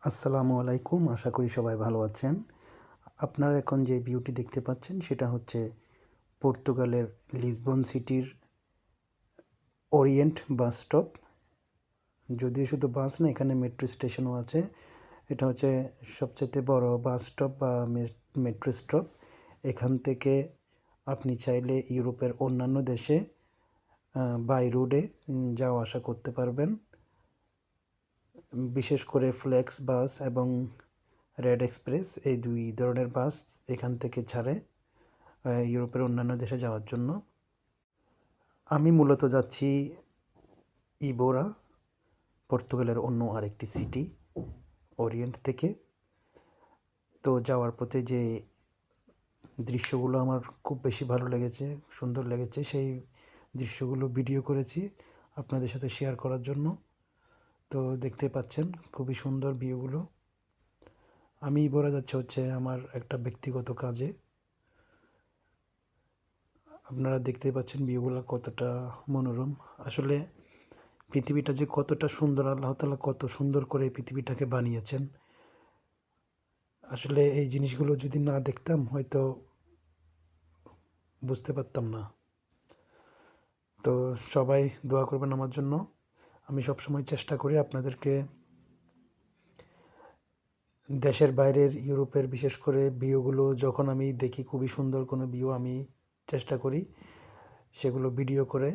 আসসালামু আলাইকুম। আশা করি সবাই ভালো আছেন। আপনারা এখন যে ভিউটি দেখতে পাচ্ছেন সেটা হচ্ছে পর্তুগালের লিসবন সিটির ওরিয়েন্ট বাস স্টপ। যদিও শুধু বাস না, এখানে মেট্রো স্টেশনও আছে। এটা হচ্ছে সবচাইতে বড় বাস স্টপ বা মেট্রো স্টপ। এখান থেকে আপনি চাইলে ইউরোপের অন্যান্য দেশে বাই রোডে যাওয়া আসা করতে পারবেন। বিশেষ করে ফ্লেক্স বাস এবং রেড এক্সপ্রেস, এই দুই ধরনের বাস এখান থেকে ছাড়ে ইউরোপের অন্যান্য দেশে যাওয়ার জন্য। আমি মূলত যাচ্ছি ইবোরা, পর্তুগালের অন্য আরেকটি সিটি ওরিয়েন্ট থেকে। তো যাওয়ার পথে যে দৃশ্যগুলো আমার খুব বেশি ভালো লেগেছে, সুন্দর লেগেছে, সেই দৃশ্যগুলো ভিডিও করেছি আপনাদের সাথে শেয়ার করার জন্য। তো দেখতে পাচ্ছেন খুবই সুন্দর ভিউগুলো। আমি ইবোরা যাচ্ছি হচ্ছে আমার একটা ব্যক্তিগত কাজে। আপনারা দেখতে পাচ্ছেন ভিউগুলো কতটা মনোরম। আসলে পৃথিবীটা যে কতটা সুন্দর, আল্লাহ তাআলা কত সুন্দর করে এই পৃথিবীটাকে বানিয়েছেন। আসলে এই জিনিসগুলো যদি না দেখতাম হয়তো বুঝতে পারতাম না। তো সবাই দোয়া করবেন আমার জন্য। আমি সবসময় চেষ্টা করি আপনাদেরকে দেশের বাইরের, ইউরোপের বিশেষ করে ভিউগুলো যখন আমি দেখি, খুবই সুন্দর কোনো ভিউ, আমি চেষ্টা করি সেগুলো ভিডিও করে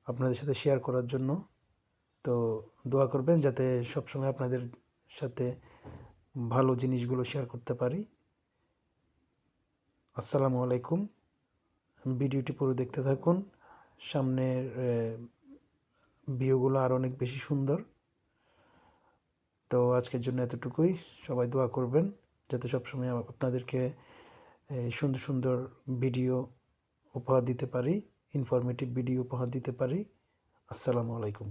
আপনাদের সাথে শেয়ার করার জন্য। তো দোয়া করবেন যাতে সবসময় আপনাদের সাথে ভালো জিনিসগুলো শেয়ার করতে পারি। আসসালামু আলাইকুম। ভিডিওটি পুরো দেখতে থাকুন। সামনের ভিউগুলো আরও অনেক বেশি সুন্দর। তো আজকের জন্য এতটুকুই। সবাই দোয়া করবেন যাতে সবসময় আপনাদেরকে সুন্দর সুন্দর ভিডিও উপহার দিতে পারি, ইনফরমেটিভ ভিডিও উপহার দিতে পারি। আসসালামু আলাইকুম।